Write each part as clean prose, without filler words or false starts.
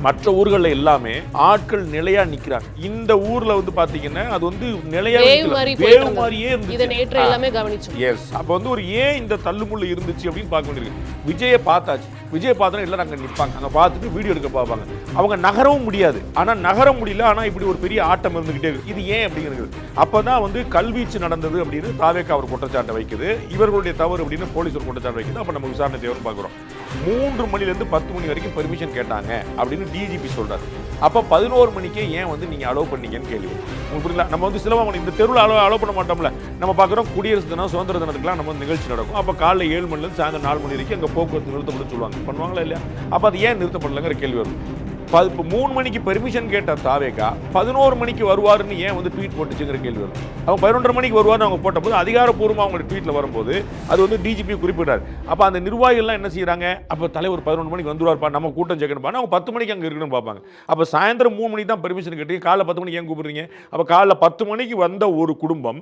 மற்ற ஊர்கள்ல எல்லாமே ஆட்கள் நிலையா நிக்கிறாங்க. இந்த ஊர்ல வந்து பாத்தீங்கன்னா அது வந்து நிலையா வேவ் மாதிரியே இருந்துச்சு. எஸ், அப்ப வந்து ஒரு ஏன் இந்த தள்ளுமுள்ளு இருந்துச்சு அப்படின்னு பார்க்க வேண்டியிருக்கு. விஜயை பார்த்தாச்சு, விஜய் பார்த்தா எல்லாரும் அங்க நிற்பாங்க, அங்க பார்த்துட்டு வீடியோ எடுக்க பார்ப்பாங்க. அவங்க நகரவும் முடியாது, ஆனா நகர முடியல, ஆனா இப்படி ஒரு பெரிய ஆட்டம் இருந்துகிட்டே இருக்கு. இது ஏன் அப்படிங்கிறது அப்பதான் வந்து கல்வீச்சு நடந்தது அப்படின்னு தாவேக்கா அவர் குற்றச்சாட்டை வைக்குது, இவர்களுடைய தவறு அப்படின்னு போலீஸ் ஒரு குற்றச்சாட்டு வைக்குது. அப்ப நம்ம விசாரணை தேவை பார்க்கிறோம். 3 மணிலேருந்து 10 மணி வரைக்கும் பெர்மிஷன் கேட்டாங்க அப்படின்னு டிஜிபி சொல்றாரு. அப்ப 11 மணிக்கே ஏன் வந்து நீங்க அலோவ் பண்ணீங்கன்னு கேள்வி. புரியல, நம்ம வந்து சிலவங்க இந்த தெருவில் அலோவ் பண்ண மாட்டோம்ல. நம்ம பார்க்குறோம் குடியரசு தினம், சுதந்திர தினத்துக்குலாம் நம்ம நிகழ்ச்சி நடக்கும். அப்போ காலைல 7 மணிலேருந்து சாயந்தரம் 4 மணி வரைக்கும் அங்கே போக்குவரத்து நிறுத்தப்பட்டு சொல்லுவாங்க, பண்ணுவாங்களா இல்லையா? அப்போ அது ஏன் நிறுத்தப்படலைங்கிற கேள்வி வரும். இப்போ 3 மணிக்கு பெர்மிஷன் கேட்ட தாவேக்கா 11 மணிக்கு வருவாருன்னு ஏன் வந்து ட்வீட் போட்டுச்சுங்கிற கேள்வி வரும். அவங்க 11:30 மணிக்கு வருவார்னு அவங்க போட்டபோது அதிகாரப்பூர்வமாக அவங்க ட்வீட்டில் வரும்போது அது வந்து டிஜிபி குறிப்பிட்டார். அப்போ அந்த நிர்வாகிகள்லாம் என்ன செய்யறாங்க, அப்போ தலைவர் 11 மணிக்கு வந்துருவார்ப்பா, நம்ம கூட்டம் சேர்க்கணும்ப்பா, அவங்க 10 மணிக்கு அங்கே இருக்கணும்னு பார்ப்பாங்க. அப்போ சாயந்தரம் 3 மணிக்கு தான் பெர்மிஷன் கேட்டீங்க, காலைல 10 மணிக்கு ஏன் கூப்பிடுறீங்க? அப்போ காலைல 10 மணிக்கு வந்த ஒரு குடும்பம்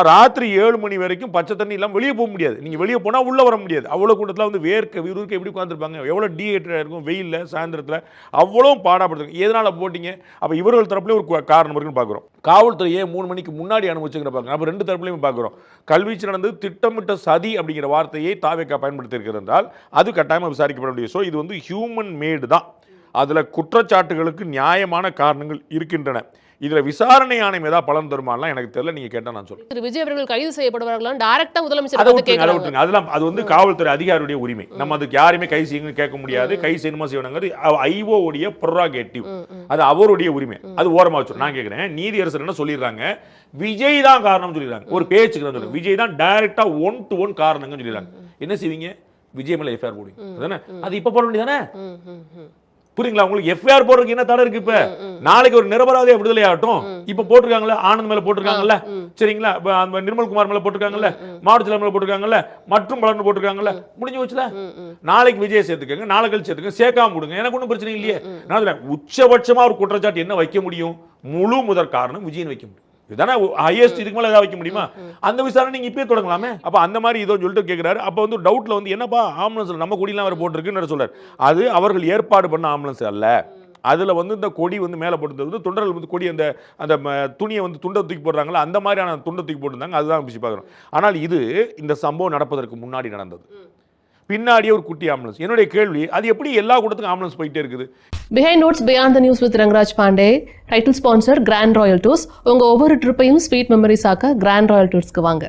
ராத்திரி 7 மணி வரைக்கும் பச்சை தண்ணி இல்லாமல் வெளியே போக முடியாது. நீங்கள் வெளியே போனால் உள்ளே வர முடியாது. அவ்வளோ கூட்டத்தில் வந்து வேர்க்க விறுவிறுக்க எப்படி உட்காந்துருப்பாங்க, எவ்வளோ டீஹைட்ரேட்டாக இருக்கும் வெயிலில் சாயந்தரத்தில், அவ்வளோ பாடாப்படுத்துங்க. எதனால் போட்டிங்க? அப்போ இவர்கள் தரப்புலேயே ஒரு காரணம் இருக்குன்னு பார்க்குறோம். காவல்துறையே 3 மணிக்கு முன்னாடி அனுபவிச்சுங்கிற பார்க்குறோம். அப்போ 2 தரப்புலையும் பார்க்குறோம். கல்வீச்சு நடந்தது திட்டமிட்ட சதி அப்படிங்கிற வார்த்தையை தாவேக்கா பயன்படுத்தி இருக்கிறதால் அது கட்டாயமாக விசாரிக்கப்பட முடியும். ஸோ இது வந்து ஹியூமன் மேடு தான். அதில் குற்றச்சாட்டுகளுக்கு நியாயமான காரணங்கள் இருக்கின்றன. இதுல விசாரணை ஆணையம் ஏதாவது பலன் தருமானா எனக்கு தெரியல, நீங்க கேட்டா நான் சொல்றேன். திரு விஜய் அவர்கள் கைது செய்யப்படுவார்களா டைரக்டா முதலமைச்சர் வந்து கேக்குறாங்க. அதெல்லாம் அது வந்து காவல்துறை அதிகாரியுடைய உரிமை. நம்ம அதுக்கு யாரையுமே கை செய்யுங்கன்னு கேட்க முடியாது. கை செய்யணுமா செய்யணுங்கிறது ஐஓ உடைய ப்ரெரோகேட்டிவ், அது அவருடைய உரிமை. அது ஓரமா வச்சு நான் கேட்கிறேன், நீதியரசர் என்ன சொல்லிடுறாங்க, விஜய் தான் காரணம் சொல்லிடுறாங்க. ஒரு பேச்சுக்கு தான் சொல்றாங்க, விஜய் தான் டைரக்டா 1-to-1 காரணம்னு சொல்லிடுறாங்க. என்ன செய்வீங்க? விஜய் மேல எஃப்ஐஆர் போடுவீங்க தானே? அது இப்ப போட வேண்டியதானே? புரியுங்களா உங்களுக்கு? எஃப்ஐஆர் போடுறதுக்கு என்ன தடை இருக்கு? இப்ப நாளைக்கு ஒரு நிரபராதிய விடுதலை ஆகட்டும். இப்ப போட்டிருக்காங்கல்ல, ஆனந்த் மேல போட்டிருக்காங்கல்ல, சரிங்களா, நிர்மல்குமார் மேல போட்டிருக்காங்கல்ல, மாவட்ட மேல போட்டிருக்காங்கல்ல, மற்றும் பலர்னு போட்டிருக்காங்கல்ல, முடிஞ்சு வச்சுல. நாளைக்கு விஜய் சேர்த்துக்கங்க, நாளை கழிச்சு சேர்த்துக்கங்க, சேர்க்காம கொடுங்க, எனக்கு ஒன்றும் பிரச்சனை இல்லையே. உச்சபட்சமா ஒரு குற்றச்சாட்டு என்ன வைக்க முடியும்? முழு முதற் காரணம் விஜயன் வைக்க முடியும். இதுதானே ஹையஸ்ட். இதுக்கு மேல ஏதாவது வைக்க முடியுமா? அந்த விசாரணை நீங்க இப்பயே தொடங்கலாமே. அப்ப அந்த மாதிரி இதோ சொல்லிட்டு கேட்கிறாரு. அப்ப வந்து டவுட்ல வந்து என்னப்பா ஆம்புலன்ஸ்ல நம்ம கொடியெல்லாம் வேற போட்டுருக்குன்னு சொல்றாரு. அது அவர்கள் ஏற்பாடு பண்ண ஆம்புலன்ஸ் அல்ல. அதுல வந்து இந்த கொடி வந்து மேல போட்டு தொண்டர்கள் வந்து கொடி அந்த அந்த துணியை வந்து துண்டை தூக்கி போடுறாங்களா, அந்த மாதிரியான துண்டை தூக்கி போட்டுருந்தாங்க. அதுதான் பார்க்குறோம். ஆனால் இது இந்த சம்பவம் நடப்பதற்கு முன்னாடி நடந்தது. பின்னாடியே ஒரு குட்டி ஆம்புலன்ஸ். என்னுடைய கேள்வி, அது எப்படி எல்லா கூட்டத்துக்கும் ஆம்புலன்ஸ் போயிட்டே இருக்குது? Behind Notes Beyond the News with Rangraj Pandey, title sponsor Grand Royal Tours. உங்க ஒவ்வொரு ட்ரிப்பையும் ஸ்வீட் மெமரிஸ் ஆக்க Grand Royal Toursக்கு வாங்க.